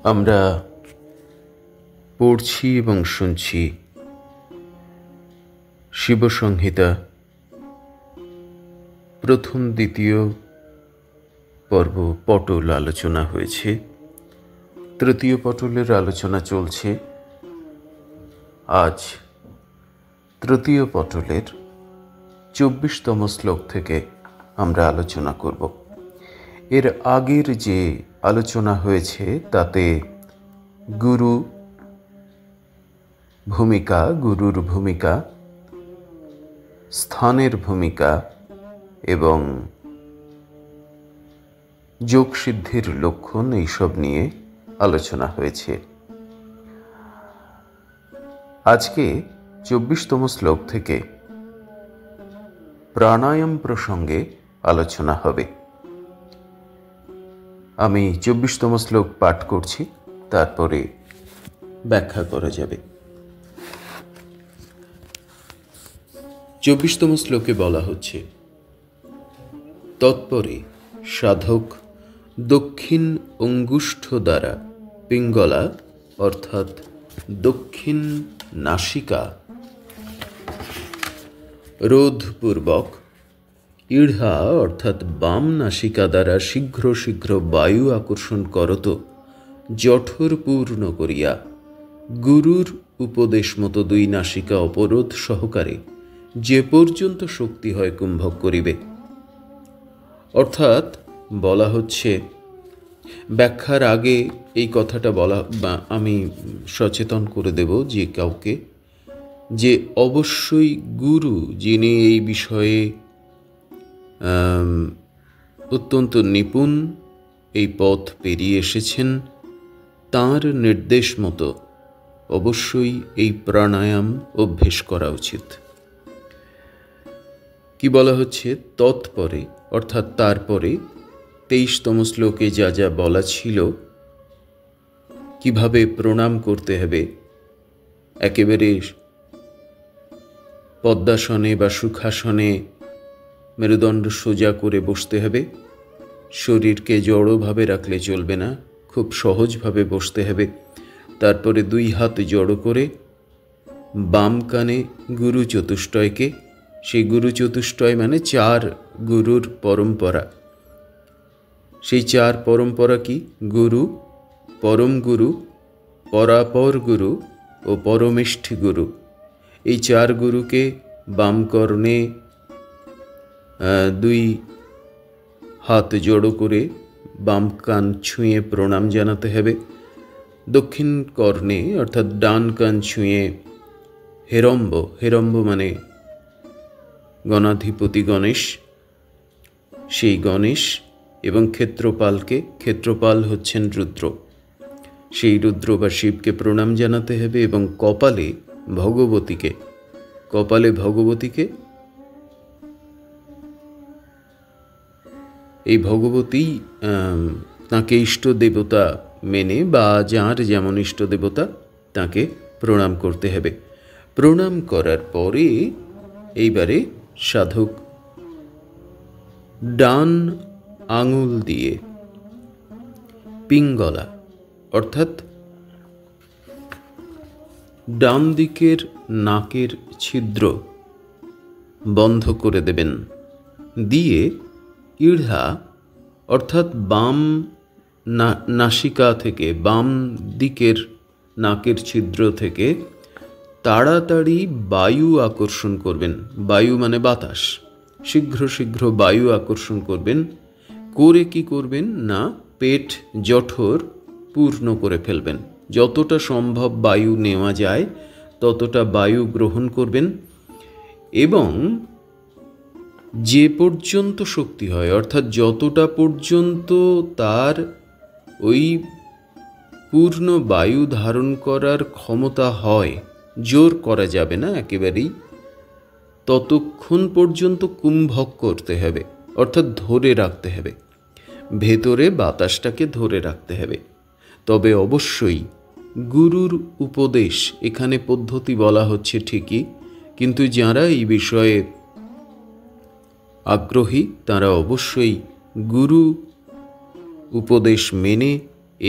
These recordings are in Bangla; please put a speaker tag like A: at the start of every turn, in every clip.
A: আমরা পড়ছি এবং শুনছি শিবসংহিতা প্রথম দ্বিতীয় পর্ব পটল আলোচনা হয়েছে। তৃতীয় পটলের আলোচনা চলছে। আজ তৃতীয় পটলের 24তম শ্লোক থেকে আমরা আলোচনা করব। এর আগের যে আলোচনা হয়েছে তাতে গুরুর ভূমিকা, স্থানের ভূমিকা এবং যোগসিদ্ধির লক্ষণ এইসব নিয়ে আলোচনা হয়েছে। আজকে 24তম শ্লোক থেকে প্রাণায়াম প্রসঙ্গে আলোচনা হবে। আমি 24তম শ্লোক পাঠ করছি, তারপরে ব্যাখ্যা করা যাবে। 24তম শ্লোকে বলা হচ্ছে, তৎপরে সাধক দক্ষিণ অঙ্গুষ্ঠ দ্বারা পিঙ্গলা অর্থাৎ দক্ষিণ নাসিকা রোধপূর্বক ঈঢ়া অর্থাৎ বাম নাসিকা দ্বারা শীঘ্র শীঘ্র বায়ু আকর্ষণ করত জঠর পূর্ণ করিয়া গুরুর উপদেশ মতো দুই নাসিকা অবরোধ সহকারে যে পর্যন্ত শক্তি হয় কুম্ভক করিবে। অর্থাৎ বলা হচ্ছে, ব্যাখ্যার আগে এই কথাটা বলা বা আমি সচেতন করে দেব যে কাউকে, যে অবশ্যই গুরু যিনি এই বিষয়ে অত্যন্ত নিপুণ, এই পথ পেরিয়ে এসেছেন, তাঁর নির্দেশ মতো অবশ্যই এই প্রাণায়াম অভ্যেস করা উচিত। কি বলা হচ্ছে, তৎপরে অর্থাৎ তারপরে 23তম শ্লোকে যা যা বলা ছিল, কিভাবে প্রণাম করতে হবে, একেবারে পদ্মাসনে বা সুখাসনে মেরুদণ্ড সোজা করে বসতে হবে, শরীরকে জড়োভাবে রাখলে চলবে না, খুব সহজভাবে বসতে হবে। তারপরে দুই হাত জড়ো করে বাম কানে গুরু চতুষ্টয়কে, সেই গুরু চতুষ্টয় মানে 4 গুরুর পরম্পরা। সেই 4 পরম্পরা কি? গুরু, পরম গুরু, পরাপর গুরু ও পরমেষ্ঠী গুরু। এই 4 গুরুকে বাম কর্ণে 2 হাত জড়ো করে বাম কান ছুঁয়ে প্রণাম জানাতে হবে। দক্ষিণ কর্ণে অর্থাৎ ডান কান ছুঁয়ে হেরম্ব মানে গণাধিপতি গণেশ, সেই গণেশ এবং ক্ষেত্রপাল হচ্ছেন রুদ্র, সেই রুদ্র বা শিবকে প্রণাম জানাতে হবে। এবং কপালে ভগবতীকে এই ভগবতী তাঁকে ইষ্ট দেবতা মেনে বা যার যেমন ইষ্ট দেবতা তাঁকে প্রণাম করতে হবে। প্রণাম করার পরে এইবারে সাধক ডান আঙুল দিয়ে পিঙ্গলা অর্থাৎ ডান দিকের নাকের ছিদ্র বন্ধ করে দেবেন, দিয়ে ঈঢ়া অর্থাৎ বাম নাসিকা থেকে, বাম দিকের নাকের ছিদ্র থেকে তাড়াতাড়ি বায়ু আকর্ষণ করবেন। বায়ু মানে বাতাস, শীঘ্র শীঘ্র বায়ু আকর্ষণ করবেন। করে কি করবেন না, পেট জঠর পূর্ণ করে ফেলবেন। যতটা সম্ভব বায়ু নেওয়া যায় ততটা বায়ু গ্রহণ করবেন এবং যে পর্যন্ত শক্তি হয় অর্থাৎ যতটা পর্যন্ত তার ওই পূর্ণ বায়ু ধারণ করার ক্ষমতা হয়, জোর করা যাবে না একেবারেই, ততক্ষণ পর্যন্ত কুম্ভক করতে হবে, অর্থাৎ ধরে রাখতে হবে, ভেতরে বাতাসটাকে ধরে রাখতে হবে। তবে অবশ্যই গুরুর উপদেশ, এখানে পদ্ধতি বলা হচ্ছে ঠিকই, কিন্তু যারা এই বিষয়ে আগ্রহী তারা অবশ্যই গুরু উপদেশ মেনে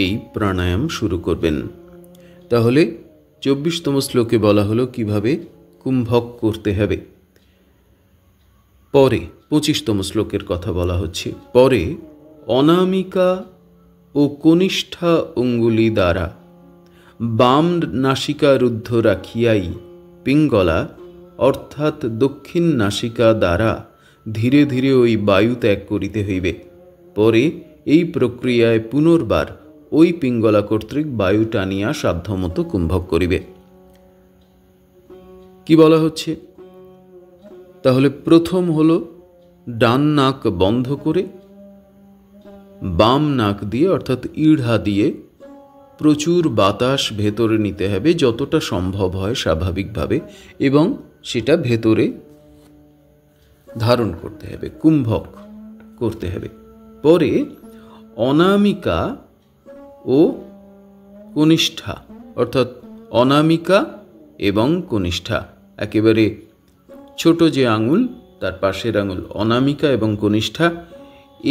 A: এই প্রাণায়াম শুরু করবেন। তাহলে 24তম শ্লোকে বলা হলো কিভাবে কুম্ভক করতে হবে। পরে 25তম শ্লোকের কথা বলা হচ্ছে। পরে অনামিকা ও কনিষ্ঠা অঙ্গুলি দ্বারা বাম নাসিকা রুদ্ধ রাখিয়াই পিঙ্গলা অর্থাৎ দক্ষিণ নাসিকা দ্বারা ধীরে ধীরে ওই বায়ু ত্যাগ করিতে হইবে। পরে এই প্রক্রিয়ায় পুনর্বার ওই পিঙ্গলা কর্তৃক বায়ু টানিয়া সাধ্যমতো কুম্ভক করিবে। কি বলা হচ্ছে? তাহলে প্রথম হলো ডান নাক বন্ধ করে বাম নাক দিয়ে অর্থাৎ ইড়া দিয়ে প্রচুর বাতাস ভেতরে নিতে হবে, যতটা সম্ভব হয় স্বাভাবিকভাবে, এবং সেটা ভেতরে ধারণ করতে হবে, কুম্ভক করতে হবে। পরে অনামিকা ও কনিষ্ঠা অর্থাৎ অনামিকা এবং কনিষ্ঠা, একেবারে ছোট যে আঙুল তার পাশের আঙুল অনামিকা এবং কনিষ্ঠা,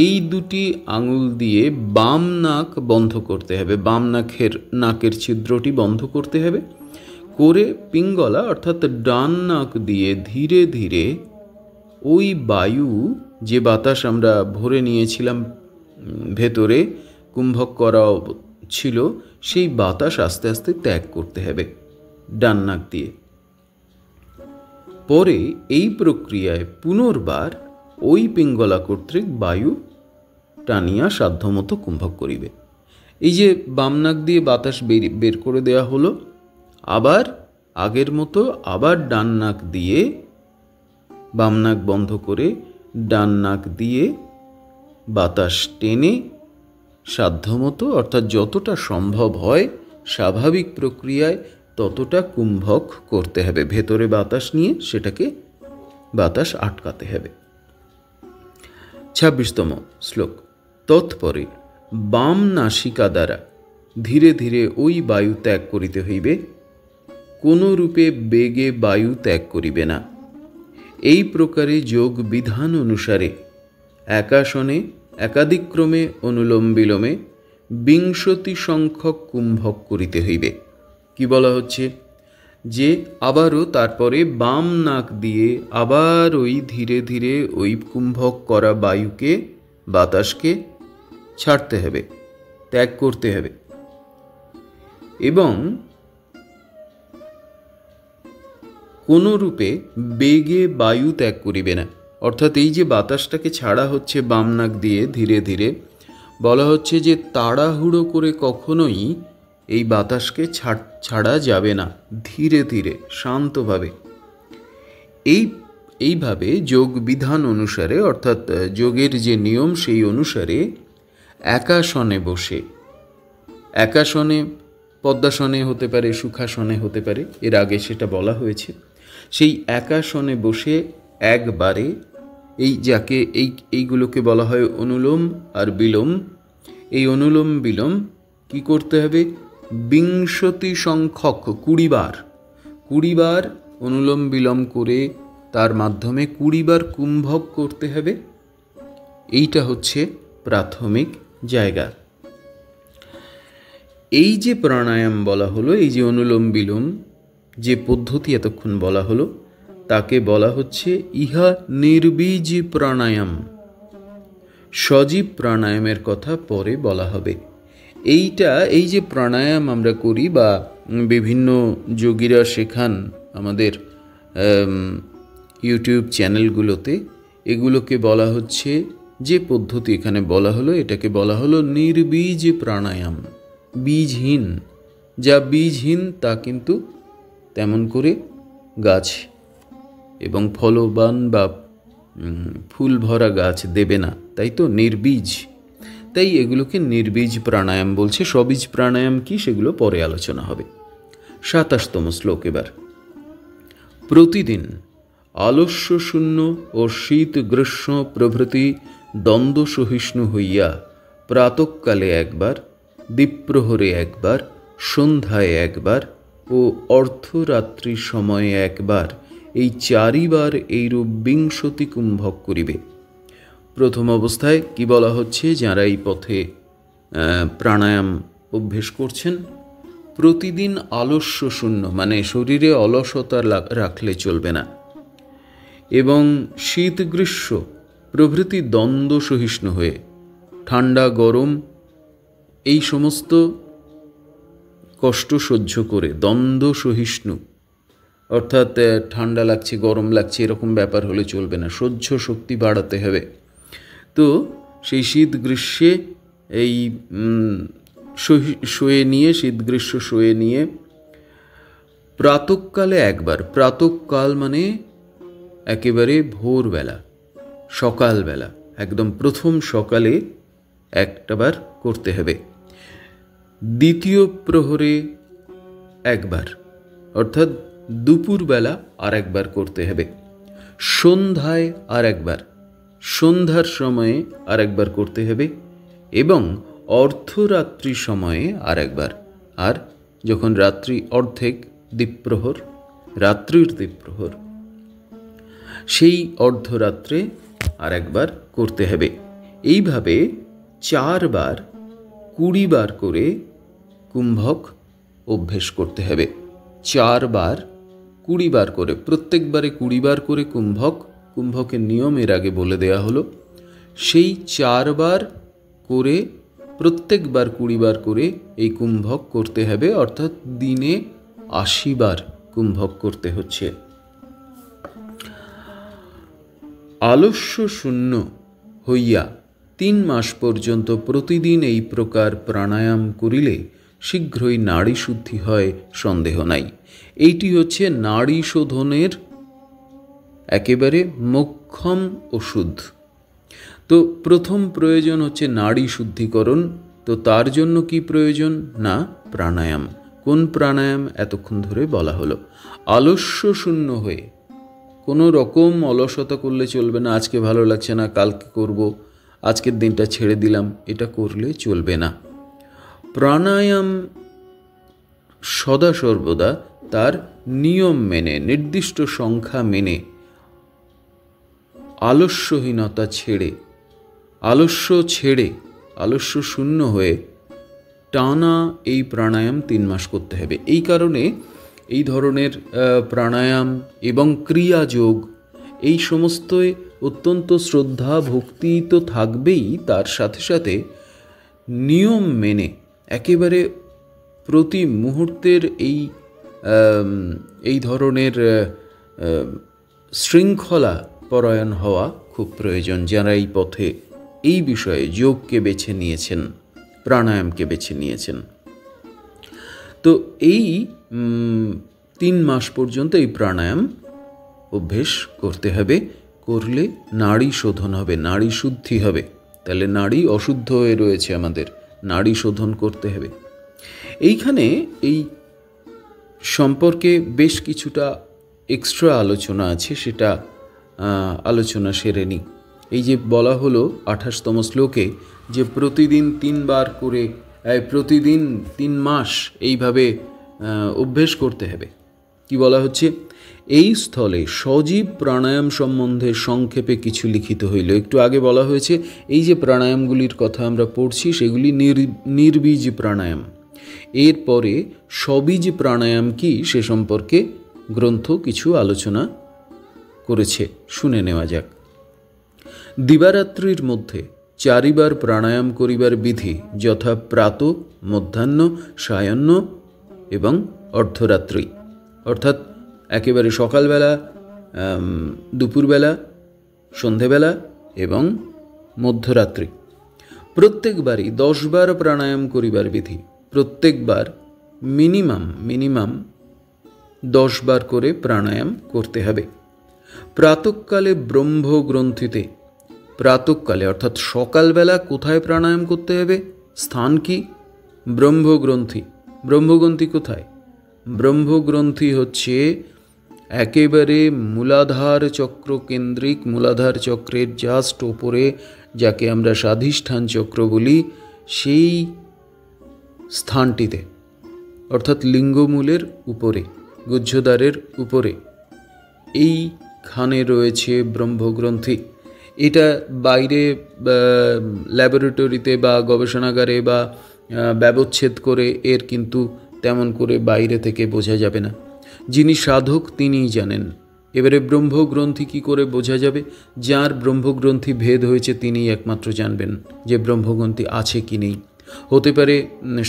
A: এই দুটি আঙুল দিয়ে বাম নাক বন্ধ করতে হবে, বাম নাকের ছিদ্রটি বন্ধ করতে হবে। করে পিঙ্গলা অর্থাৎ ডান নাক দিয়ে ধীরে ধীরে ওই বায়ু, যে বাতাস আমরা ভরে নিয়েছিলাম ভেতরে কুম্ভক করা ছিল, সেই বাতাস আস্তে আস্তে ত্যাগ করতে হবে ডান নাক দিয়ে। পরে এই প্রক্রিয়ায় পুনর্বার ওই পিঙ্গলা কর্তৃক বায়ু টানিয়া সাধ্যমতো কুম্ভক করিবে। এই যে বাম নাক দিয়ে বাতাস বের করে দেওয়া হলো, আবার আগের মতো আবার ডান নাক দিয়ে, বাম নাক বন্ধ করে ডান নাক দিয়ে বাতাস টেনে সাধ্যমতো অর্থাৎ যতটা সম্ভব হয় স্বাভাবিক প্রক্রিয়ায় ততটা কুম্ভক করতে হবে। ভেতরে বাতাস নিয়ে সেটাকে বাতাস আটকাতে হবে। 26তম শ্লোক। তৎপরে বাম নাসিকা দ্বারা ধীরে ধীরে ওই বায়ু ত্যাগ করিতে হইবে, কোন রূপে বেগে বায়ু ত্যাগ করিবে না। এই প্রকারে যোগ বিধান অনুসারে একাসনে একাদিক্রমে অনুলোম বিলোমে 20 সংখ্যক কুম্ভক করিতে হইবে। কি বলা হচ্ছে? যে আবারও তারপরে বাম নাক দিয়ে আবার ওই ধীরে ধীরে ওই কুম্ভক করা বায়ুকে, বাতাসকে ছাড়তে হবে, ত্যাগ করতে হবে, এবং কোনো রূপে বেগে বায়ু ত্যাগ করিবে না। অর্থাৎ এই যে বাতাসটাকে ছাড়া হচ্ছে বাম নাক দিয়ে ধীরে ধীরে, বলা হচ্ছে যে তাড়াহুড়ো করে কখনোই এই বাতাসকে ছাড়া যাবে না, ধীরে ধীরে শান্তভাবে। এইভাবে যোগ বিধান অনুসারে অর্থাৎ যোগের যে নিয়ম সেই অনুসারে একাসনে বসে, একাসনে পদ্মাসনে হতে পারে, সুখাসনে হতে পারে, এর আগে সেটা বলা হয়েছে, সেই একাসনে বসে একবারে এইগুলোকে বলা হয় অনুলোম আর বিলোম। এই অনুলোম বিলোম কি করতে হবে? 20 সংখ্যক 20 বার অনুলোম বিলোম করে তার মাধ্যমে 20 বার কুম্ভক করতে হবে। এইটা হচ্ছে প্রাথমিক জায়গা। এই যে প্রাণায়াম বলা হলো, এই যে অনুলোম বিলোম যে পদ্ধতি এতক্ষণ বলা হলো, তাকে বলা হচ্ছে ইহা নির্বীজ প্রাণায়াম। সজীব প্রাণায়ামের কথা পরে বলা হবে। এই যে প্রাণায়াম আমরা করি বা বিভিন্ন যোগীরা শেখান আমাদের ইউটিউব চ্যানেলগুলোতে, এগুলোকে বলা হচ্ছে, যে পদ্ধতি এখানে বলা হলো এটাকে বলা হলো নির্বীজ প্রাণায়াম। বীজহীন, যা বীজহীন তা কিন্তু তেমন করে গাছ এবং ফলবান বা ফুল ভরা গাছ দেবে না, তাই তো নির্বীজ। তাই এগুলোকে নির্বীজ প্রাণায়াম বলছে। সবীজ প্রাণায়াম কি সেগুলো পরে আলোচনা হবে। 27তম শ্লোক এবার। প্রতিদিন আলস্য শূন্য ও শীত গ্রীষ্ম প্রভৃতি দ্বন্দ্ব সহিষ্ণু হইয়া প্রাতঃকালে একবার, দ্বিপ্রহরে একবার, সন্ধ্যায় একবার ও অর্ধরাত্রি সময়ে একবার, এই 4 বার এইরূপ 20 কুম্ভক করিবে। প্রথম অবস্থায় কি বলা হচ্ছে? যারা এই পথে প্রাণায়াম অভ্যেস করছেন। প্রতিদিন আলস্য শূন্য, মানে শরীরে অলসতা রাখলে চলবে না, এবং শীত গ্রীষ্ম প্রভৃতি দ্বন্দ্ব সহিষ্ণু হয়ে, ঠান্ডা গরম এই সমস্ত কষ্ট সহ্য করে দ্বন্দ্ব সহিষ্ণু, অর্থাৎ ঠান্ডা লাগছে গরম লাগছে এরকম ব্যাপার হলে চলবে না, সহ্য শক্তি বাড়াতে হবে। তো সেই শীত গ্রীষ্মে এই শোয়ে নিয়ে, শীত গ্রীষ্ম শোয়ে নিয়ে প্রাতঃকালে একবার, প্রাতঃকাল মানে একেবারে ভোরবেলা, সকালবেলা, একদম প্রথম সকালে একটাবার করতে হবে। দ্বিতীয় প্রহরে একবার, অর্থাৎ দুপুরবেলা আর একবার করতে হবে। সন্ধ্যায় আর একবার, সন্ধ্যার সময়ে আর একবার করতে হবে, এবং অর্ধরাত্রি সময়ে আর একবার। আর যখন রাত্রি অর্ধেক, দ্বীপ্রহর, রাত্রির দ্বীপ্রহর, সেই অর্ধরাত্রে আর একবার করতে হবে। এইভাবে 4 বার 20 বার করে কুম্ভক অভ্যেস করতে হবে। 4 বার 20 বার করে, প্রত্যেকবারে 20 বার করে কুম্ভকের নিয়ম এর আগে বলে দেয়া হলো। সেই 4 বার করে, প্রত্যেকবার 20 বার করে এই কুম্ভক করতে হবে, অর্থাৎ দিনে 80 বার কুম্ভক করতে হচ্ছে। আলস্য শূন্য হইয়া 3 মাস পর্যন্ত প্রতিদিন এই প্রকার প্রাণায়াম করিলে শীঘ্রই নাড়ী শুদ্ধি হয়, সন্দেহ নাই। এইটি হচ্ছে নাড়ী শোধনের একেবারে মোক্ষম ওষুধ। তো প্রথম প্রয়োজন হচ্ছে নাড়ী শুদ্ধিকরণ। তো তার জন্য কি প্রয়োজন? না, প্রাণায়াম। কোন প্রাণায়াম? এতক্ষণ ধরে বলা হলো। আলস্য শূন্য হয়ে, কোনো রকম অলসতা করলে চলবে না। আজকে ভালো লাগছে না, কালকে করব, আজকের দিনটা ছেড়ে দিলাম, এটা করলে চলবে না। প্রাণায়াম সদা সর্বদা তার নিয়ম মেনে, নির্দিষ্ট সংখ্যা মেনে, আলস্যহীনতা ছেড়ে, আলস্য শূন্য হয়ে টানা এই প্রাণায়াম 3 মাস করতে হবে। এই কারণে এই ধরনের প্রাণায়াম এবং ক্রিয়াযোগ, এই সমস্তই অত্যন্ত শ্রদ্ধা ভক্তি তো থাকবেই, তার সাথে সাথে নিয়ম মেনে একেবারে প্রতি মুহূর্তের এই ধরনের শৃঙ্খলা পরায়ণ হওয়া খুব প্রয়োজন। যারা এই পথে, এই বিষয়ে যোগকে বেছে নিয়েছেন, প্রাণায়ামকে বেছে নিয়েছেন, তো এই 3 মাস পর্যন্ত এই প্রাণায়াম অভ্যেস করতে হবে। করলে নাড়ী শোধন হবে, নাড়ী শুদ্ধি হবে। তাহলে নাড়ী অশুদ্ধ হয়ে রয়েছে, আমাদের নাড়ী শোধন করতে হবে। এইখানে এই সম্পর্কে বেশ কিছুটা এক্সট্রা আলোচনা আছে, সেটা আলোচনা সেরে নিই। এই যে বলা হলো 28তম শ্লোকে যে প্রতিদিন 3 বার করে, প্রতিদিন 3 মাস এইভাবে অভ্যেস করতে হবে। কি বলা হচ্ছে? এই স্থলে সজীব প্রাণায়াম সম্বন্ধে সংক্ষেপে কিছু লিখিত হইল। একটু আগে বলা হয়েছে এই যে প্রাণায়ামগুলির কথা আমরা পড়ছি সেগুলি নির্বীজ প্রাণায়াম। এরপরে সবীজ প্রাণায়াম কি সে সম্পর্কে গ্রন্থ কিছু আলোচনা করেছে, শুনে নেওয়া যাক। দিবারাত্রির মধ্যে 4 বার প্রাণায়াম করিবার বিধি, যথা প্রাত, মধ্যাহ্ন, সায়াহ্ন এবং অর্ধরাত্রি। অর্থাৎ একেবারে সকালবেলা, দুপুরবেলা, সন্ধেবেলা এবং মধ্যরাত্রি। প্রত্যেকবারই 10 বার প্রাণায়াম করিবার বিধি। প্রত্যেকবার মিনিমাম 10 বার করে প্রাণায়াম করতে হবে। প্রাতঃকালে ব্রহ্মগ্রন্থিতে, প্রাতঃকালে অর্থাৎ সকালবেলা কোথায় প্রাণায়াম করতে হবে? স্থান কি? ব্রহ্মগ্রন্থি। ব্রহ্মগ্রন্থি কোথায়? ব্রহ্মগ্রন্থি হচ্ছে একেবারে মূলাধার চক্র কেন্দ্রিক, মূলাধার চক্রের জাস্ট ওপরে, যাকে আমরা স্বাধিষ্ঠান চক্র বলি, সেই স্থানটিতে, অর্থাৎ লিঙ্গমূলের উপরে, গুহ্যদ্বারের উপরে এইখানে রয়েছে ব্রহ্মগ্রন্থি। এটা বাইরে ল্যাবরেটরিতে বা গবেষণাগারে বা ব্যবচ্ছেদ করে এর কিন্তু তেমন করে বাইরে থেকে বোঝা যাবে না। যিনি সাধক তিনিই জানেন। এবারে ব্রহ্মগ্রন্থি কী করে বোঝা যাবে? যার ব্রহ্মগ্রন্থি ভেদ হয়েছে তিনিই একমাত্র জানবেন যে ব্রহ্মগ্রন্থি আছে কি নেই। হতে পারে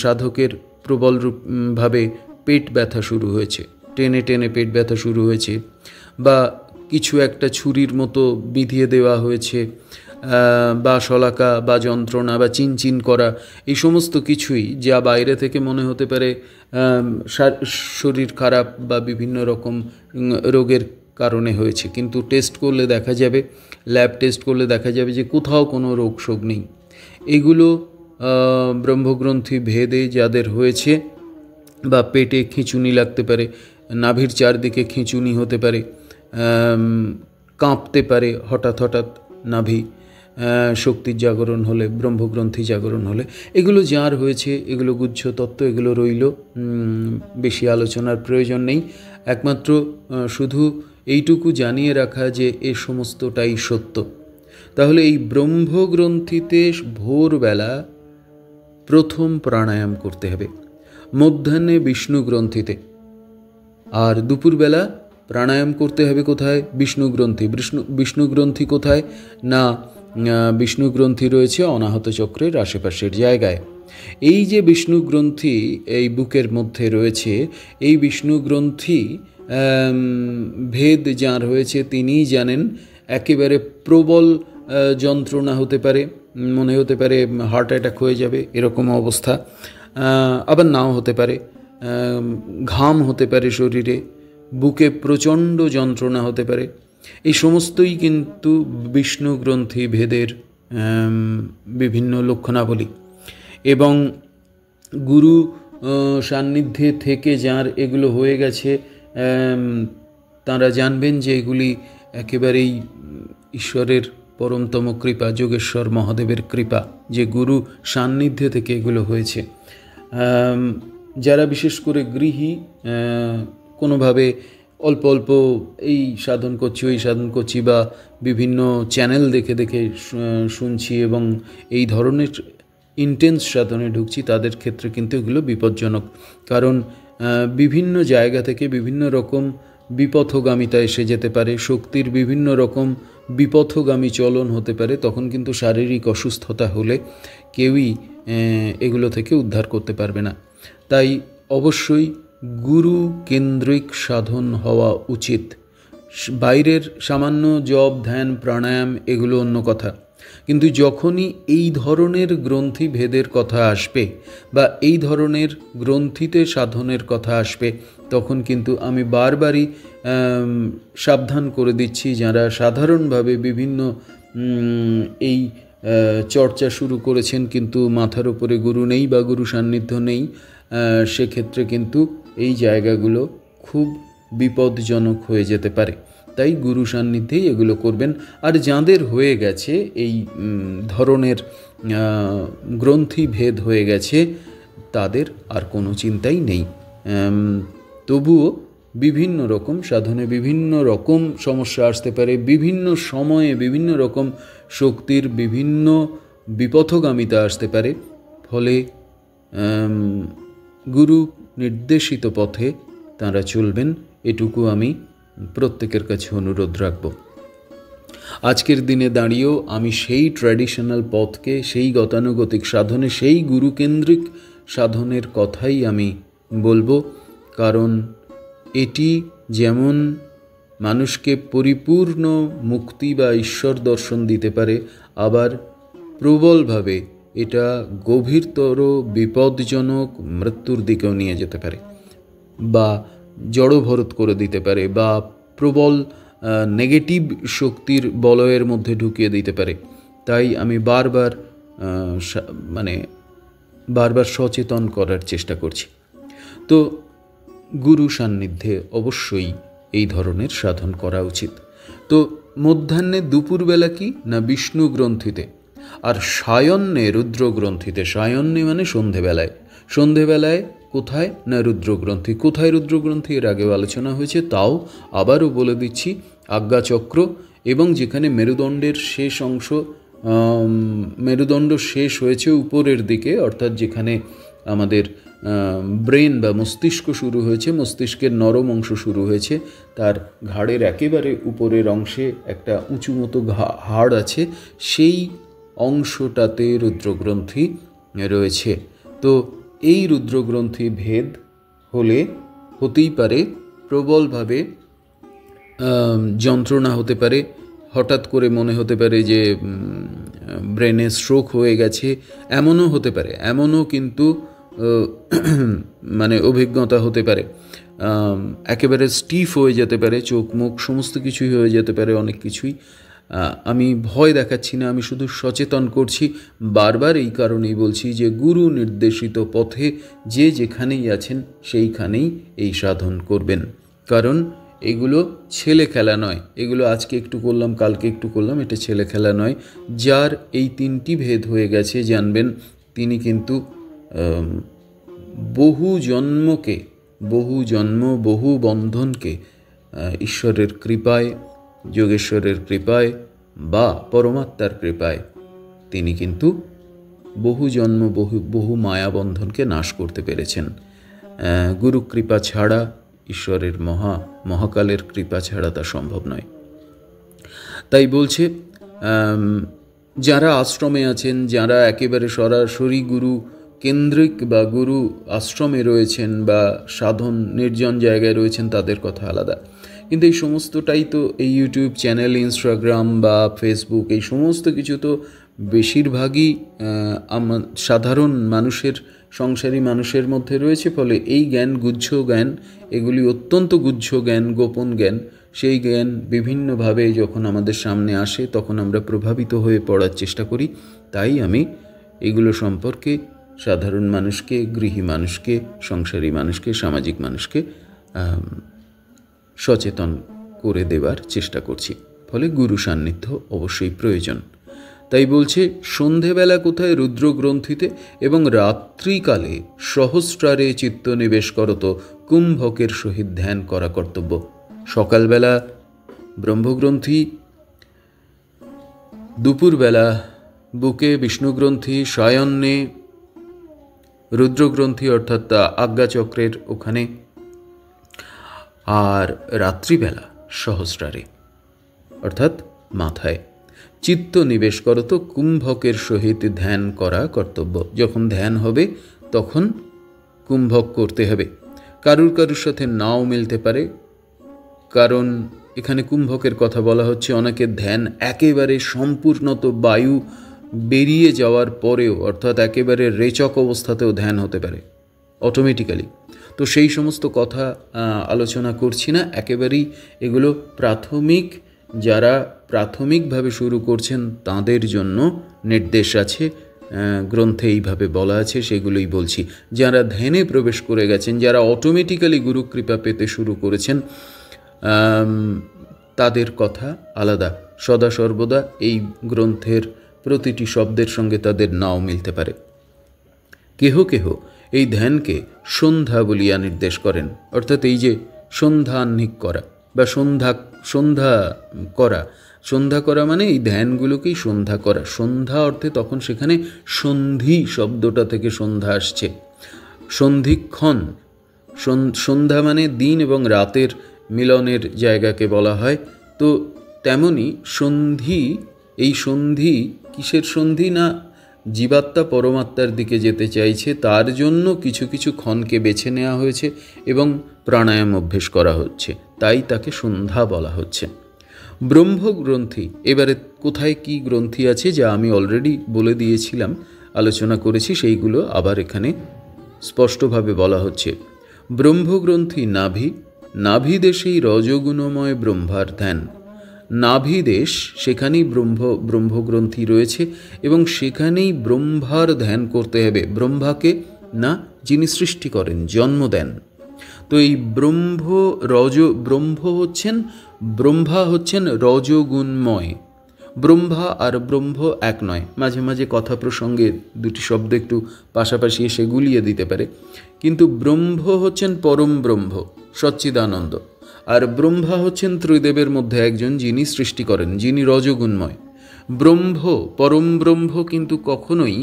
A: সাধকের প্রবল রূপভাবে পেট ব্যথা শুরু হয়েছে, টেনে টেনে পেট ব্যথা শুরু হয়েছে, বা কিছু একটা ছুরির মতো বিধিয়ে দেওয়া হয়েছে, বা শলাকা বা যন্ত্রণা বা চিনচিন করা, এই সমস্ত কিছুই যা বাইরে থেকে মনে হতে পারে শরীর খারাপ বা বিভিন্ন রকম রোগের কারণে হয়েছে, কিন্তু টেস্ট করলে দেখা যাবে, ল্যাব টেস্ট করলে দেখা যাবে যে কোথাও কোনো রোগ শোক নেই। এগুলো ব্রহ্মগ্রন্থি ভেদে যাদের হয়েছে, বা পেটে খিঁচুনি লাগতে পারে, নাভির চারদিকে খিঁচুনি হতে পারে, কাঁপতে পারে হঠাৎ হঠাৎ নাভি, শক্তির জাগরণ হলে, ব্রহ্মগ্রন্থি জাগরণ হলে, এগুলো যার হয়েছে, এগুলো গুহ্য তত্ত্ব, এগুলো রইল, বেশি আলোচনার প্রয়োজন নেই। একমাত্র শুধু এইটুকু জানিয়ে রাখা যে এ সমস্তটাই সত্য। তাহলে এই ব্রহ্মগ্রন্থিতে ভোরবেলা প্রথম প্রাণায়াম করতে হবে, মধ্যাহ্নে বিষ্ণু গ্রন্থিতে, আর দুপুরবেলা প্রাণায়াম করতে হবে কোথায়? বিষ্ণু গ্রন্থি। বিষ্ণু গ্রন্থি কোথায়? না, বিষ্ণু গ্রন্থি রয়েছে অনাহত চক্রের আশেপাশের জায়গায়। এই যে বিষ্ণু গ্রন্থি এই বুকের মধ্যে রয়েছে, এই বিষ্ণু গ্রন্থি ভেদ যার হয়েছে তিনিই জানেন। একেবারে প্রবল যন্ত্রণা হতে পারে, মনে হতে পারে হার্ট অ্যাটাক হয়ে যাবে, এরকম অবস্থা, আবার নাও হতে পারে, ঘাম হতে পারে শরীরে, বুকে প্রচণ্ড যন্ত্রণা হতে পারে। এই সমস্তই কিন্তু বিষ্ণু গ্রন্থি ভেদের বিভিন্ন লক্ষণাবলী। এবং গুরু সান্নিধ্যে থেকে যার এগুলো হয়ে গেছে, তাঁরা জানবেন যে এগুলি একেবারেই ঈশ্বরের পরমতম কৃপা, যোগেশ্বর মহাদেবের কৃপা, যে গুরু সান্নিধ্যে থেকে এগুলো হয়েছে। যারা বিশেষ করে গৃহী, কোনোভাবে অল্প অল্প এই সাধন করছি, ওই সাধন করছি, বা বিভিন্ন চ্যানেল দেখে দেখে শুনছি এবং এই ধরনের ইন্টেন্স সাধনে ঢুকছি, তাদের ক্ষেত্রে কিন্তু এগুলো বিপজ্জনক। কারণ বিভিন্ন জায়গা থেকে বিভিন্ন রকম বিপথগামিতা এসে যেতে পারে, শক্তির বিভিন্ন রকম বিপথগামী চলন হতে পারে। তখন কিন্তু শারীরিক অসুস্থতা হলে কেউই এগুলো থেকে উদ্ধার করতে পারবে না। তাই অবশ্যই গুরু কেন্দ্রিক সাধন হওয়া উচিত। বাইরের সামান্য জপ, ধ্যান, প্রাণায়াম এগুলো অন্য কথা, কিন্তু যখনই এই ধরনের গ্রন্থি ভেদের কথা আসবে বা এই ধরনের গ্রন্থিতে সাধনের কথা আসবে, তখন কিন্তু আমি বারবারই সাবধান করে দিচ্ছি, যারা সাধারণভাবে বিভিন্ন এই চর্চা শুরু করেছেন কিন্তু মাথার উপরে গুরু নেই বা গুরু সান্নিধ্য নেই, সেক্ষেত্রে কিন্তু এই জায়গাগুলো খুব বিপদজনক হয়ে যেতে পারে। তাই গুরু সান্নিধ্যেই এগুলো করবেন। আর যাদের হয়ে গেছে এই ধরনের গ্রন্থি ভেদ হয়ে গেছে, তাদের আর কোনো চিন্তাই নেই। তবুও বিভিন্ন রকম সাধনে বিভিন্ন রকম সমস্যা আসতে পারে, বিভিন্ন সময়ে বিভিন্ন রকম শক্তির বিভিন্ন বিপথগামিতা আসতে পারে। ফলে গুরু নির্দেশিত পথে তাঁরা চলবেন, এটুকু আমি প্রত্যেকের কাছে অনুরোধ রাখব। আজকের দিনে দাঁড়িয়েও আমি সেই ট্র্যাডিশনাল পথকে, সেই গতানুগতিক সাধনে, সেই গুরুকেন্দ্রিক সাধনের কথাই আমি বলবো। কারণ এটি যেমন মানুষকে পরিপূর্ণ মুক্তি বা ঈশ্বর দর্শন দিতে পারে, আবার প্রবলভাবে এটা গভীরতর বিপদজনক মৃত্যুর দিকেও নিয়ে যেতে পারে, বা জড়ভরত করে দিতে পারে, বা প্রবল নেগেটিভ শক্তির বলয়ের মধ্যে ঢুকিয়ে দিতে পারে। তাই আমি বারবার সচেতন করার চেষ্টা করছি। তো গুরু সান্নিধ্যে অবশ্যই এই ধরনের সাধন করা উচিত। তো মধ্যাহ্নে, দুপুরবেলা কি না বিষ্ণু গ্রন্থিতে, আর সায়ন্যে রুদ্র গ্রন্থিতে। সায়ন্যে মানে সন্ধেবেলায় কোথায় না রুদ্রগ্রন্থি। কোথায় রুদ্রগ্রন্থি এর আগেও আলোচনা হয়েছে, তাও আবারও বলে দিচ্ছি। আজ্ঞাচক্র এবং যেখানে মেরুদণ্ডের শেষ অংশ মেরুদণ্ড শেষ হয়েছে উপরের দিকে, অর্থাৎ যেখানে আমাদের ব্রেন বা মস্তিষ্ক শুরু হয়েছে, মস্তিষ্কের নরম অংশ শুরু হয়েছে, তার ঘাড়ের একেবারে উপরের অংশে একটা উঁচু মতো হাড় আছে, সেই অংশটাতে রুদ্রগ্রন্থি রয়েছে। তো এই রুদ্রগ্রন্থি ভেদ হতেই পারে, প্রবলভাবে যন্ত্রণা হতে পারে, হঠাৎ করে মনে হতে পারে যে ব্রেনে স্ট্রোক হয়ে গেছে, এমনও হতে পারে, এমনও কিন্তু মানে অভিজ্ঞতা হতে পারে, একেবারে স্টিফ হয়ে যেতে পারে, চোখ মুখ সমস্ত কিছুই হয়ে যেতে পারে, অনেক কিছুই। আমি ভয় দেখাচ্ছি না, আমি শুধু সচেতন করছি। বারবার এই কারণেই বলছি যে গুরু নির্দেশিত পথে যে যেখানেই আছেন সেইখানেই এই সাধন করবেন, কারণ এগুলো ছেলে খেলা নয়। এগুলো আজকে একটু করলাম, কালকে একটু করলাম, এটা ছেলে খেলা নয়। যার এই 3টি ভেদ হয়ে গেছে জানবেন তিনি কিন্তু বহু জন্মকে, বহু জন্ম, বহু বন্ধনকে ঈশ্বরের কৃপায়, যোগেশ্বরের কৃপায় বা পরমাত্মার কৃপায় তিনি কিন্তু বহু জন্ম, বহু মায়াবন্ধনকে নাশ করতে পেরেছেন। গুরু কৃপা ছাড়া, ঈশ্বরের মহাকালের কৃপা ছাড়া তা সম্ভব নয়। তাই বলছে যারা আশ্রমে আছেন, যারা একেবারে সরাসরি গুরু কেন্দ্রিক বা গুরু আশ্রমে রয়েছেন বা সাধন নির্জন জায়গায় রয়েছেন, তাদের কথা আলাদা। কিন্তু এই সমস্তটাই তো এই ইউটিউব চ্যানেল, ইনস্টাগ্রাম বা ফেসবুক, এই সমস্ত কিছু তো বেশিরভাগই সাধারণ মানুষের, সংসারী মানুষের মধ্যে রয়েছে। ফলে এই জ্ঞান, গুহ্য জ্ঞান, এগুলি অত্যন্ত গুহ্য জ্ঞান, গোপন জ্ঞান। সেই জ্ঞান বিভিন্নভাবে যখন আমাদের সামনে আসে তখন আমরা প্রভাবিত হয়ে পড়ার চেষ্টা করি। তাই আমি এগুলো সম্পর্কে সাধারণ মানুষকে, গৃহী মানুষকে, সংসারী মানুষকে, সামাজিক মানুষকে সচেতন করে দেবার চেষ্টা করছি। ফলে গুরু সান্নিধ্য অবশ্যই প্রয়োজন। তাই বলছে সন্ধেবেলা কোথায়? রুদ্রগ্রন্থিতে, এবং রাত্রিকালে সহস্রারে চিত্ত নিবেশ করত, কুম্ভকের সহিত ধ্যান করা কর্তব্য। সকালবেলা ব্রহ্মগ্রন্থি, দুপুরবেলা বুকে বিষ্ণুগ্রন্থি, সায়ন্যে রুদ্রগ্রন্থি অর্থাৎ আজ্ঞাচক্রের ওখানে, আর রাত্রিবেলা সহস্রারে অর্থাৎ মাথায় চিত্ত নিবেশ করত, কুম্ভকের সহিত ধ্যান করা কর্তব্য। যখন ধ্যান হবে তখন কুম্ভক করতে হবে। কারুর সাথে নাও মিলতে পারে, কারণ এখানে কুম্ভকের কথা বলা হচ্ছে। অনেকের ধ্যান একেবারে সম্পূর্ণত বায়ু বেরিয়ে যাওয়ার পরেও, অর্থাৎ একেবারে রেচক অবস্থাতেও ধ্যান হতে পারে অটোমেটিক্যালি। তো সেই সমস্ত কথা আলোচনা করছি না, একেবারেই এগুলো প্রাথমিক, যারা প্রাথমিকভাবে শুরু করছেন তাদের জন্য নির্দেশ আছে, গ্রন্থে এইভাবে বলা আছে, সেগুলোই বলছি। যারা ধ্যানে প্রবেশ করে গেছেন, যারা অটোমেটিক্যালি গুরু কৃপা পেতে শুরু করেছেন, তাদের কথা আলাদা। সদা সর্বদা এই গ্রন্থের প্রতিটি শব্দের সঙ্গে তাদের নাও মিলতে পারে। কেহ কেহ এই ধ্যানকে সন্ধ্যা বলিয়া নির্দেশ করেন, অর্থাৎ এই যে সন্ধ্যাহ্নিক করা বা সন্ধ্যা করা মানে এই ধ্যানগুলোকেই সন্ধ্যা করা। সন্ধ্যা অর্থে তখন সেখানে সন্ধি শব্দটা থেকে সন্ধ্যা আসছে, সন্ধিক্ষণ। সন্ধ্যা মানে দিন এবং রাতের মিলনের জায়গাকে বলা হয়। তো তেমনি সন্ধি, এই সন্ধি কিসের সন্ধি? না, জীবাত্মা পরমাত্মার দিকে যেতে চাইছে, তার জন্য কিছু কিছু ক্ষণকে বেছে নেওয়া হয়েছে এবং প্রাণায়াম অভ্যেস করা হচ্ছে, তাই তাকে সন্ধ্যা বলা হচ্ছে। ব্রহ্মগ্রন্থি, এবারে কোথায় কি গ্রন্থি আছে যা আমি অলরেডি বলে দিয়েছিলাম, আলোচনা করেছি, সেইগুলো আবার এখানে স্পষ্টভাবে বলা হচ্ছে। ব্রহ্মগ্রন্থি নাভি দেশেই রজগুণময় ব্রহ্মার ধ্যান। নাভি দেশ, সেখানেই ব্রহ্মগ্রন্থি রয়েছে এবং সেখানেই ব্রহ্মার ধ্যান করতে হবে। ব্রহ্মাকে না, যিনি সৃষ্টি করেন, জন্ম দেন। তো এই ব্রহ্মা হচ্ছেন রজগুণময়। ব্রহ্মা আর ব্রহ্ম এক নয়। মাঝে মাঝে কথা প্রসঙ্গে দুটি শব্দ একটু পাশাপাশি এসে গুলিয়ে দিতে পারে, কিন্তু ব্রহ্ম হচ্ছেন পরম ব্রহ্ম, সচ্চিদানন্দ, আর ব্রহ্মা হচ্ছেন ত্রিদেবের মধ্যে একজন, যিনি সৃষ্টি করেন, যিনি রজগুণময়। ব্রহ্ম, পরম ব্রহ্ম কিন্তু কখনোই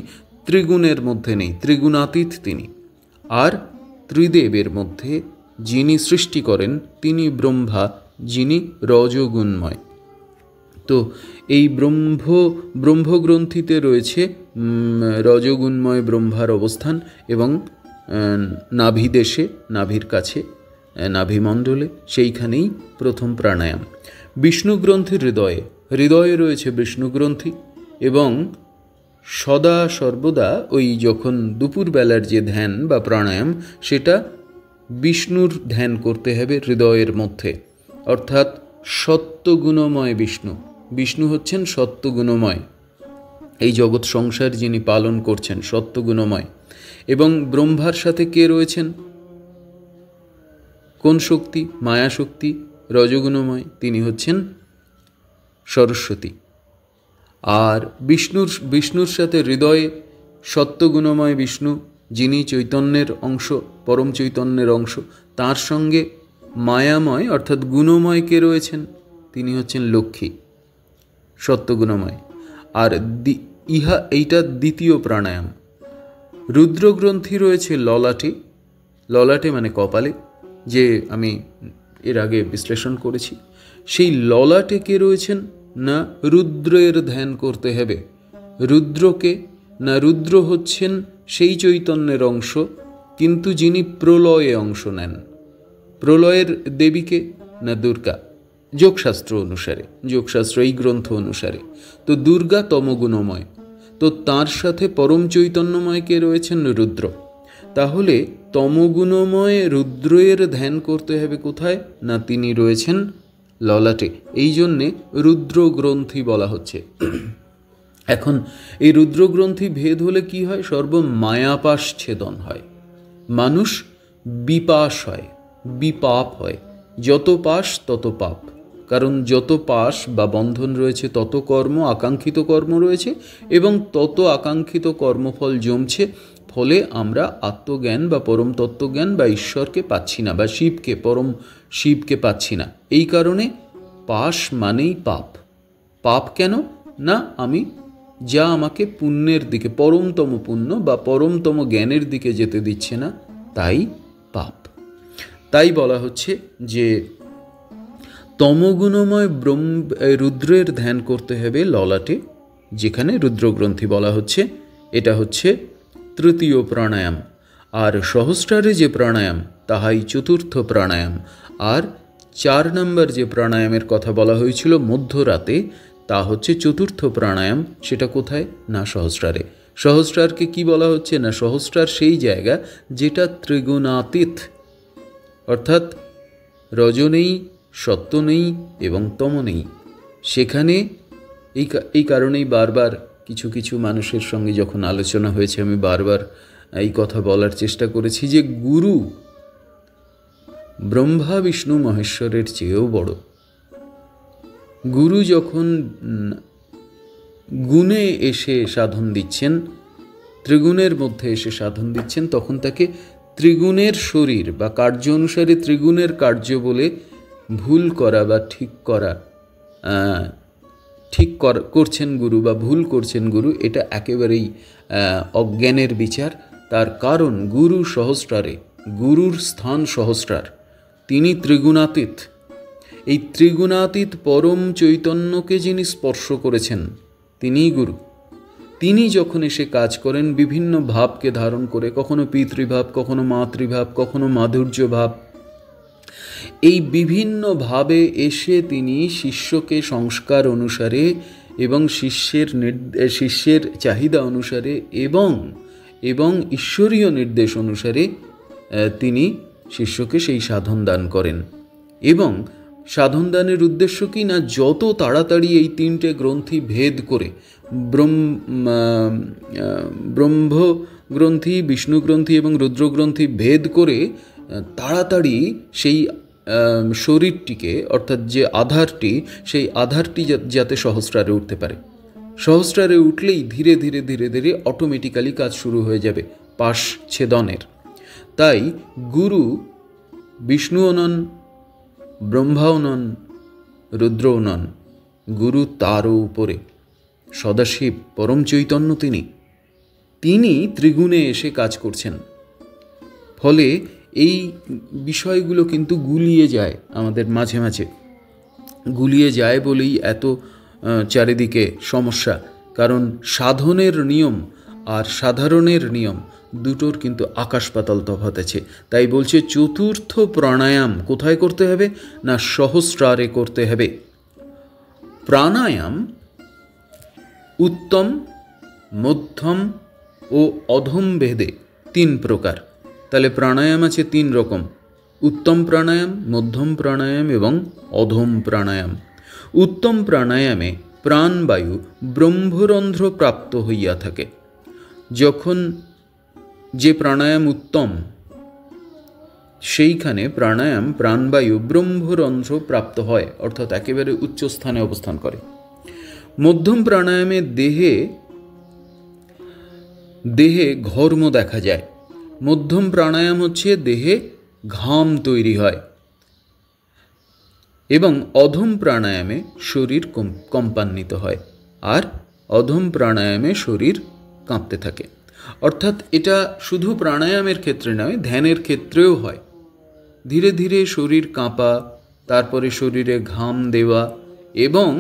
A: ত্রিগুণের মধ্যে নেই, ত্রিগুণাতীত তিনি। আর ত্রিদেবের মধ্যে যিনি সৃষ্টি করেন তিনি ব্রহ্মা, যিনি রজগুণময়। তো এই ব্রহ্মগ্রন্থিতে রয়েছে রজগুণময় ব্রহ্মার অবস্থান, এবং নাভিদেশে, নাভির কাছে, নাভিমণ্ডলে, সেইখানেই প্রথম প্রাণায়াম। বিষ্ণুগ্রন্থির হৃদয়ে, হৃদয়ে রয়েছে বিষ্ণুগ্রন্থি, এবং সদা সর্বদা ওই যখন দুপুরবেলার যে ধ্যান বা প্রাণায়াম, সেটা বিষ্ণুর ধ্যান করতে হবে হৃদয়ের মধ্যে, অর্থাৎ সত্যগুণময় বিষ্ণু। বিষ্ণু হচ্ছেন সত্যগুণময়, এই জগৎ সংসার যিনি পালন করছেন সত্যগুণময়। এবং ব্রহ্মার সাথে কে রয়েছেন? কোন শক্তি? মায়া শক্তি, রজগুণময়, তিনি হচ্ছেন সরস্বতী। আর বিষ্ণুর সাথে হৃদয়ে সত্যগুণময় বিষ্ণু, যিনি চৈতন্যের অংশ, পরম চৈতন্যের অংশ, তার সঙ্গে মায়াময় অর্থাৎ গুণময় কে রয়েছেন? তিনি হচ্ছেন লক্ষ্মী, সত্যগুণময়। আর এইটা দ্বিতীয় প্রাণায়াম। রুদ্রগ্রন্থি রয়েছে ললাটে, ললাটে মানে কপালে, যে আমি এর আগে বিশ্লেষণ করেছি। সেই ললাটে কে রয়েছেন? না রুদ্রের ধ্যান করতে হবে। রুদ্রকে না, রুদ্র হচ্ছেন সেই চৈতন্যের অংশ, কিন্তু যিনি প্রলয়ে অংশ নেন। প্রলয়ের দেবীকে? না দুর্গা, যোগশাস্ত্র অনুসারে, যোগশাস্ত্র এই গ্রন্থ অনুসারে। তো দুর্গা তমগুণময়, তো তার সাথে পরম চৈতন্যময় কে রয়েছেন? রুদ্র। তাহলে তমগুণময় রুদ্রের ধ্যান করতে হবে কোথায়? না তিনি রয়েছেন ললাটে, এই জন্যে রুদ্রগ্রন্থি বলা হচ্ছে। এখন এই রুদ্রগ্রন্থি ভেদ হলে কি হয়? সর্বমায়াপাশ ছেদন হয়, মানুষ বিপাশ হয়, বিপাপ হয়। যত পাশ তত পাপ, কারণ যত পাশ বা বন্ধন রয়েছে তত কর্ম, আকাঙ্ক্ষিত কর্ম রয়েছে, এবং তত আকাঙ্ক্ষিত কর্মফল জমছে। ফলে আমরা আত্মজ্ঞান বা পরম তত্ত্বজ্ঞান বা ঈশ্বরকে পাচ্ছি না, বা শিবকে, পরম শিবকে পাচ্ছি না। এই কারণে পাশ মানেই পাপ। পাপ কেন? না আমি যা আমাকে পুণ্যের দিকে, পরমতম পুণ্য বা পরমতম জ্ঞানের দিকে যেতে দিচ্ছে না, তাই পাপ। তাই বলা হচ্ছে যে তমগুণময় রুদ্রের ধ্যান করতে হবে ললাটে, যেখানে রুদ্রগ্রন্থি বলা হচ্ছে। এটা হচ্ছে তৃতীয় প্রাণায়াম। আর সহস্রারে যে প্রাণায়াম, তাহাই চতুর্থ প্রাণায়াম। আর 4 নম্বর যে প্রাণায়ামের কথা বলা হয়েছিল মধ্যরাতে, তা হচ্ছে চতুর্থ প্রাণায়াম। সেটা কোথায়? না সহস্রারে। সহস্রারকে কি বলা হচ্ছে? না সহস্রার সেই জায়গা যেটা ত্রিগুণাতীত, অর্থাৎ রজ নেই, সত্য নেই এবং তম নেই। সেখানে এই কারণেই বারবার কিছু কিছু মানুষের সঙ্গে যখন আলোচনা হয়েছে, আমি বারবার এই কথা বলার চেষ্টা করেছি যে গুরু ব্রহ্মা বিষ্ণু মহেশ্বরের চেয়েও বড়। গুরু যখন গুণে এসে সাধন দিচ্ছেন, ত্রিগুণের মধ্যে এসে সাধন দিচ্ছেন, তখন তাকে ত্রিগুণের শরীর বা কার্য অনুসারে ত্রিগুণের কার্য বলে ভুল করা বা ঠিক করছেন গুরু বা ভুল করছেন গুরু, এটা একেবারেই অজ্ঞানের বিচার। তার কারণ গুরু সহস্রারে, গুরুর স্থান সহস্রার, তিনি ত্রিগুণাতীত। এই ত্রিগুণাতীত পরম চৈতন্যকে যিনি স্পর্শ করেছেন, তিনিই গুরু। তিনি যখন এসে কাজ করেন বিভিন্ন ভাবকে ধারণ করে, কখনো পিতৃভাব, কখনো মাতৃভাব, কখনো মাধুর্য ভাব, এই বিভিন্ন ভাবে এসে তিনি শিষ্যকে সংস্কার অনুসারে এবং শিষ্যের চাহিদা অনুসারে এবং ঈশ্বরীয় নির্দেশ অনুসারে তিনি শিষ্যকে সেই সাধন দান করেন। এবং সাধন দানের উদ্দেশ্য কি না, যত তাড়াতাড়ি এই 3টে গ্রন্থি ভেদ করে, ব্রহ্মগ্রন্থি, বিষ্ণুগ্রন্থি এবং রুদ্রগ্রন্থি ভেদ করে তাড়াতাড়ি সেই শরীরটিকে, অর্থাৎ যে আধারটি, সেই আধারটি যাতে সহস্রারে উঠতে পারে। সহস্রারে উঠলেই ধীরে ধীরে ধীরে ধীরে অটোমেটিক্যালি কাজ শুরু হয়ে যাবে পাশ ছেদনের। তাই গুরু বিষ্ণুও নন, ব্রহ্মাও নন, রুদ্রও নন, গুরু তারও উপরে। সদাশিব পরম চৈতন্য তিনি ত্রিগুণে এসে কাজ করছেন। ফলে এই বিষয়গুলো কিন্তু গুলিয়ে যায়, আমাদের মাঝে মাঝে গুলিয়ে যায় বলেই এত চারিদিকে সমস্যা। কারণ সাধনের নিয়ম আর সাধারণের নিয়ম দুটোর কিন্তু আকাশ পাতাল তফাৎ আছে। তাই বলছে চতুর্থ প্রাণায়াম কোথায় করতে হবে না সহস্রারে করতে হবে। প্রাণায়াম উত্তম, মধ্যম ও অধম ভেদে 3 প্রকার। তাহলে প্রাণায়াম আছে 3 রকম: উত্তম প্রাণায়াম, মধ্যম প্রাণায়াম এবং অধম প্রাণায়াম। উত্তম প্রাণায়ামে প্রাণবায়ু ব্রহ্মরন্ধ্র প্রাপ্ত হইয়া থাকে। যখন যে প্রাণায়াম উত্তম, সেইখানে প্রাণবায়ু ব্রহ্মরন্ধ্র প্রাপ্ত হয়, অর্থাৎ একেবারে উচ্চ স্থানে অবস্থান করে। মধ্যম প্রাণায়ামে দেহে ঘর্ম দেখা যায়। মধ্যম প্রাণায়াম হচ্ছে দেহে ঘাম তৈরি হয়। এবং অধম প্রাণায়ামে শরীর কম্পান্বিত হয়, আর অধম প্রাণায়ামে শরীর কাঁপতে থাকে। অর্থাৎ এটা শুধু প্রাণায়ামের ক্ষেত্রে নয়, ধ্যানের ক্ষেত্রেও হয়। ধীরে ধীরে শরীর কাঁপা, তারপরে শরীরে ঘাম দেওয়া এবং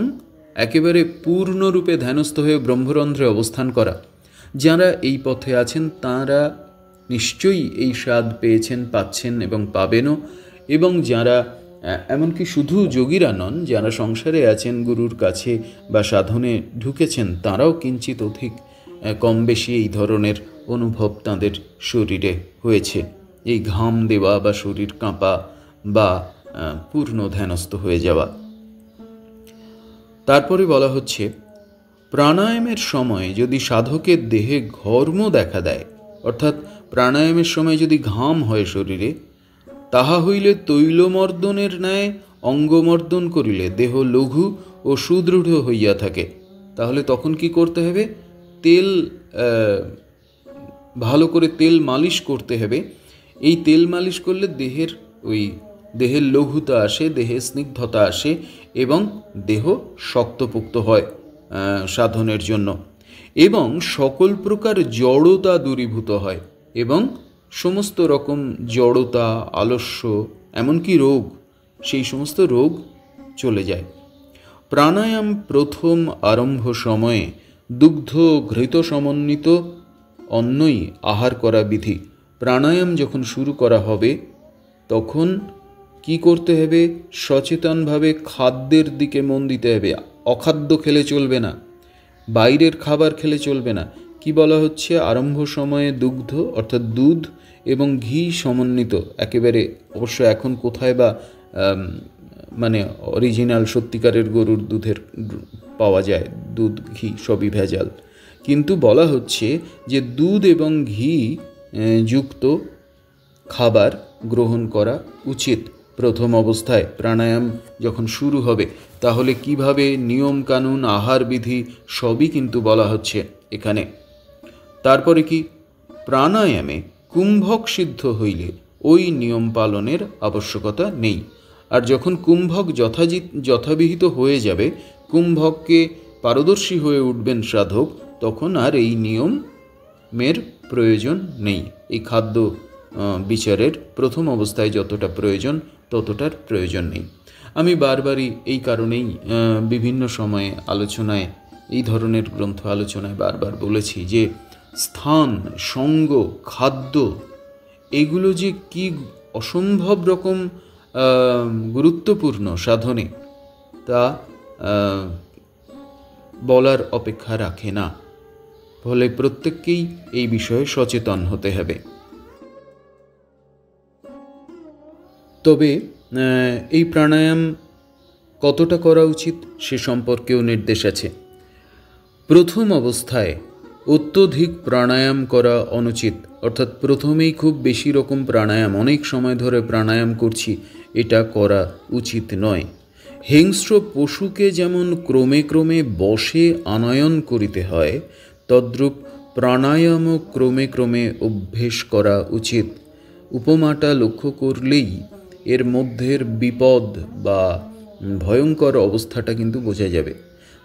A: একেবারে পূর্ণরূপে ধ্যানস্থ হয়ে ব্রহ্মরন্ধ্রে অবস্থান করা। যারা এই পথে আছেন তাঁরা নিশ্চয়ই এই স্বাদ পেয়েছেন, পাচ্ছেন এবং পাবেনও। এবং যারা এমনকি শুধু যোগীরা নন, যারা সংসারে আছেন, গুরুর কাছে বা সাধনে ঢুকেছেন, তারাও কিঞ্চিত অধিক কম বেশি এই ধরনের অনুভব তাঁদের শরীরে হয়েছে। এই ঘাম দেওয়া বা শরীর কাঁপা বা পূর্ণ ধ্যানস্থ হয়ে যাওয়া। তারপরে বলা হচ্ছে প্রাণায়ামের সময় যদি সাধকের দেহে ঘর্ম দেখা দেয়, অর্থাৎ প্রাণায়ামের সময় যদি ঘাম হয় শরীরে, তাহা হইলে তৈলমর্দনের ন্যায় অঙ্গমর্দন করিলে দেহ লঘু ও সুদৃঢ় হইয়া থাকে। তাহলে তখন কি করতে হবে? ভালো করে তেল মালিশ করতে হবে। এই তেল মালিশ করলে দেহের লঘুতা আসে, দেহে স্নিগ্ধতা আসে এবং দেহ শক্তপোক্ত হয় সাধনের জন্য, এবং সকল প্রকার জড়তা দূরীভূত হয় এবং সমস্ত রকম জড়তা, আলস্য, এমনকি রোগ, সেই সমস্ত রোগ চলে যায়। প্রাণায়াম প্রথম আরম্ভ সময়ে দুগ্ধ ঘৃত সমন্বিত অন্নই আহার করা বিধি। প্রাণায়াম যখন শুরু করা হবে তখন কি করতে হবে? সচেতনভাবে খাদ্যের দিকে মন দিতে হবে। অখাদ্য খেলে চলবে না, বাইরের খাবার খেলে চলবে না। কি বলা হচ্ছে? আরম্ভ সময়ে দুগ্ধ অর্থাৎ দুধ এবং ঘি সমন্বিত, একেবারে অবশ্য এখন কোথায় বা মানে অরিজিনাল সত্যিকারের গরুর দুধের পাওয়া যায়, দুধ ঘি সবই ভেজাল, কিন্তু বলা হচ্ছে যে দুধ এবং ঘি যুক্ত খাবার গ্রহণ করা উচিত প্রথম অবস্থায়। প্রাণায়াম যখন শুরু হবে তাহলে কিভাবে নিয়ম কানুন, আহার বিধি সবই কিন্তু বলা হচ্ছে এখানে। তারপরে কি? প্রাণায়ামে কুম্ভক সিদ্ধ হইলে ওই নিয়ম পালনের আবশ্যকতা নেই। আর যখন কুম্ভক যথাবিহিত হয়ে যাবে, কুম্ভককে পারদর্শী হয়ে উঠবেন সাধক, তখন আর এই নিয়মের প্রয়োজন নেই। এই খাদ্য বিচারের প্রথম অবস্থায় যতটা প্রয়োজন ততটার প্রয়োজন নেই। আমি বারবারই এই কারণেই বিভিন্ন সময়ে আলোচনায়, এই ধরনের গ্রন্থ আলোচনায় বারবার বলেছি যে স্থান, সঙ্গ, খাদ্য এগুলো যে কি অসম্ভব রকম গুরুত্বপূর্ণ সাধনে, তা বলার অপেক্ষা রাখে না। ফলে প্রত্যেককেই এই বিষয়ে সচেতন হতে হবে। তবে এই প্রাণায়াম কতটা করা উচিত সে সম্পর্কেও নির্দেশ আছে। প্রথম অবস্থায় অত্যধিক প্রাণায়াম করা অনুচিত, অর্থাৎ প্রথমেই খুব বেশি রকম প্রাণায়াম, অনেক সময় ধরে প্রাণায়াম করছি, এটা করা উচিত নয়। হিংস্র পশুকে যেমন ক্রমে ক্রমে বশে আনয়ন করিতে হয়, তদ্রূপ প্রাণায়ামও ক্রমে ক্রমে অভ্যেস করা উচিত। উপমাটা লক্ষ্য করলেই এর মধ্যের বিপদ বা ভয়ঙ্কর অবস্থাটা কিন্তু বোঝা যাবে।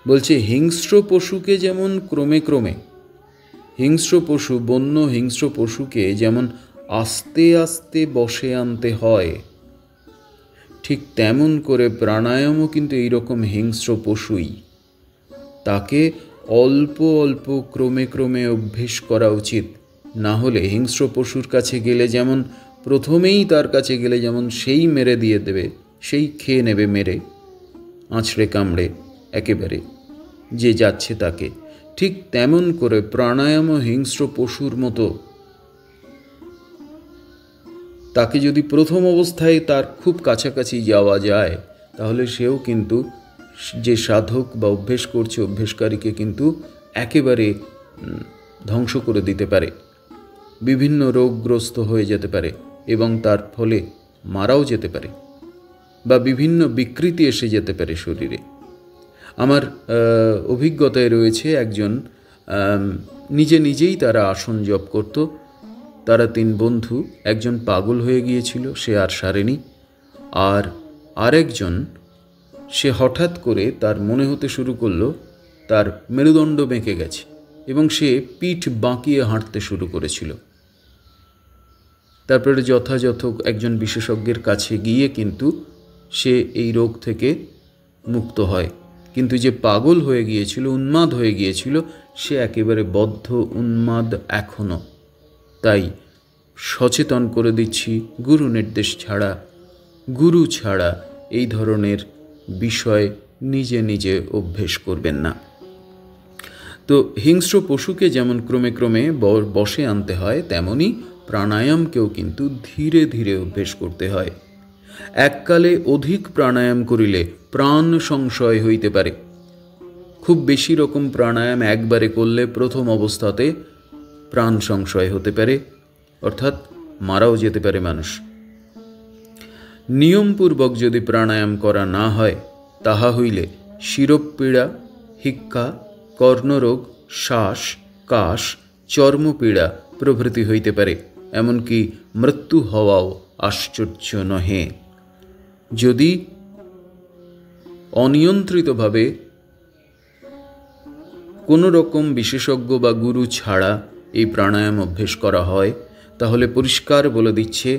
A: বলছে হিংস্র পশুকে যেমন ক্রমে ক্রমে, হিংস্র পশু, বন্য হিংস্র পশুকে যেমন আস্তে আস্তে বশে আনতে হয়, ঠিক তেমন করে প্রাণায়ামও কিন্তু এইরকম হিংস্র পশুই। তাকে অল্প অল্প ক্রমে ক্রমে অভ্যেস করা উচিত। না হলে হিংস্র পশুর কাছে গেলে যেমন প্রথমেই তার কাছে গেলে যেমন সেই মেরে দিয়ে দেবে, সেই খেয়ে নেবে মেরে, আঁচড়ে কামড়ে একেবারে যে যাচ্ছে তাকে, ঠিক তেমন করে প্রাণায়ামও হিংস্র পশুর মতো। তাকে যদি প্রথম অবস্থায় তার খুব কাছাকাছি যাওয়া যায়, তাহলে সেও কিন্তু যে সাধক বা অভ্যেস করছে, অভ্যেসকারীকে কিন্তু একেবারে ধ্বংস করে দিতে পারে, বিভিন্ন রোগগ্রস্ত হয়ে যেতে পারে এবং তার ফলে মারাও যেতে পারে বা বিভিন্ন বিকৃতি এসে যেতে পারে শরীরে। আমার অভিজ্ঞতায় রয়েছে একজন নিজেই তারা আসন জপ করত। তারা 3 বন্ধু, একজন পাগল হয়ে গিয়েছিল, সে আর সারেনি, আর আরেকজন সে হঠাৎ করে তার মনে হতে শুরু করলো তার মেরুদণ্ড বেঁকে গেছে এবং সে পিঠ বাঁকিয়ে হাঁটতে শুরু করেছিল। তারপরে যথাযথ একজন বিশেষজ্ঞের কাছে গিয়ে কিন্তু সে এই রোগ থেকে মুক্ত হয়। কিন্তু যে পাগল হয়ে গিয়েছিল, উন্মাদ হয়ে গিয়েছিল, সে একেবারে বদ্ধ উন্মাদ এখনও। তাই সচেতন করে দিচ্ছি, গুরু নির্দেশ ছাড়া, গুরু ছাড়া এই ধরনের বিষয় নিজে নিজে অভ্যেস করবেন না। তো হিংস্র পশুকে যেমন ক্রমে ক্রমে বশে আনতে হয়, তেমনি প্রাণায়ামকেও কিন্তু ধীরে ধীরে অভ্যেস করতে হয়। এককালে অধিক প্রাণায়াম করিলে প্রাণ সংশয় হইতে পারে। খুব বেশি রকম প্রাণায়াম একবারে করলে প্রথম অবস্থাতে প্রাণ সংশয় হতে পারে, অর্থাৎ মারাও যেতে পারে মানুষ। নিয়মপূর্বক যদি প্রাণায়াম করা না হয়, তাহা হইলে শিরোপীড়া, হিক্কা, কর্ণরোগ, শ্বাস, কাশ, চর্মপীড়া প্রভৃতি হইতে পারে, এমনকি মৃত্যু হওয়াও আশ্চর্য নহে। যদি অনিয়ন্ত্রিতভাবে কোনো রকম বিশেষজ্ঞ বা গুরু ছাড়া এই প্রাণায়াম অভ্যেস করা হয়, তাহলে পরিষ্কার বলে দিচ্ছে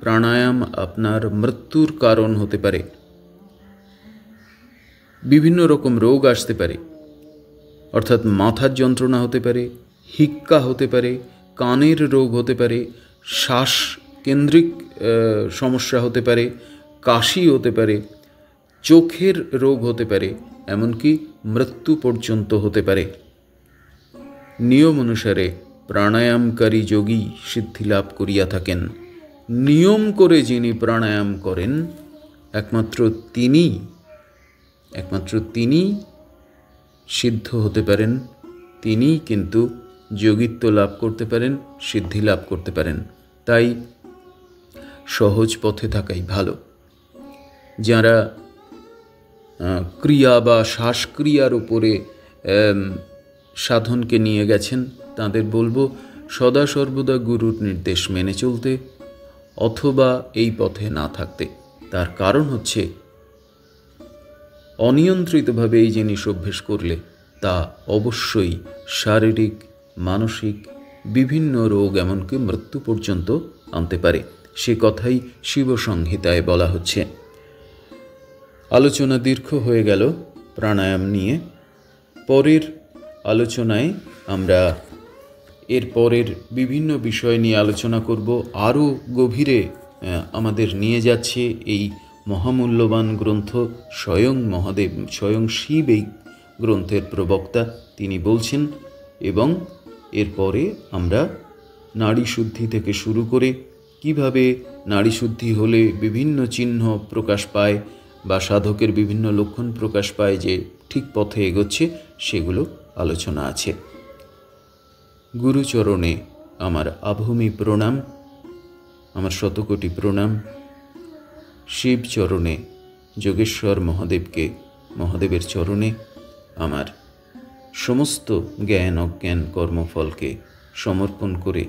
A: প্রাণায়াম আপনার মৃত্যুর কারণ হতে পারে। বিভিন্ন রকম রোগ আসতে পারে, অর্থাৎ মাথার যন্ত্রণা হতে পারে, হিক্কা হতে পারে, কানের রোগ হতে পারে, শ্বাস কেন্দ্রিক সমস্যা হতে পারে, কাশি হতে পারে, চোখের রোগ হতে পারে, এমনকি মৃত্যু পর্যন্ত হতে পারে। নিয়ম অনুসারে প্রাণায়ামকারী যোগী সিদ্ধি লাভ করিয়া থাকেন। নিয়ম করে যিনি প্রাণায়াম করেন, একমাত্র তিনি সিদ্ধ হতে পারেন, তিনিই কিন্তু যোগিত্ব লাভ করতে পারেন, সিদ্ধি লাভ করতে পারেন। তাই সহজ পথে থাকাই ভালো। যারা ক্রিয়া বা শ্বাসক্রিয়ার উপরে সাধনকে নিয়ে গেছেন, তাদের বলবো সদা সর্বদা গুরুর নির্দেশ মেনে চলতে অথবা এই পথে না থাকতে। তার কারণ হচ্ছে অনিয়ন্ত্রিতভাবে এই জিনিস অভ্যেস করলে তা অবশ্যই শারীরিক, মানসিক বিভিন্ন রোগ, এমনকি মৃত্যু পর্যন্ত আনতে পারে। সে কথাই শিবসংহিতায় বলা হচ্ছে। আলোচনা দীর্ঘ হয়ে গেল প্রাণায়াম নিয়ে। পরের আলোচনায় আমরা এর পরের বিভিন্ন বিষয় নিয়ে আলোচনা করব। আরও গভীরে আমাদের নিয়ে যাচ্ছে এই মহামূল্যবান গ্রন্থ। স্বয়ং মহাদেব, স্বয়ং শিব এই গ্রন্থের প্রবক্তা, তিনি বলছেন। এবং এরপরে আমরা নাড়ি শুদ্ধি থেকে শুরু করে কিভাবে নাড়ি শুদ্ধি হলে বিভিন্ন চিহ্ন প্রকাশ পায় বা সাধকের বিভিন্ন লক্ষণ প্রকাশ পায় যে ঠিক পথে এগোচ্ছে, সেগুলো আলোচনা আছে। গুরুচরণে আমার আভূমি প্রণাম, আমার শতকোটি প্রণাম। শিবচরণে, যোগেশ্বর মহাদেবের চরণে আমার সমস্ত জ্ঞান অজ্ঞান কর্মফলকে সমর্পণ করে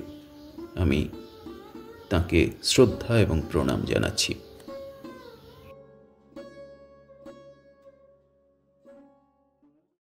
A: আমি তাঁকে শ্রদ্ধা এবং প্রণাম জানাচ্ছি।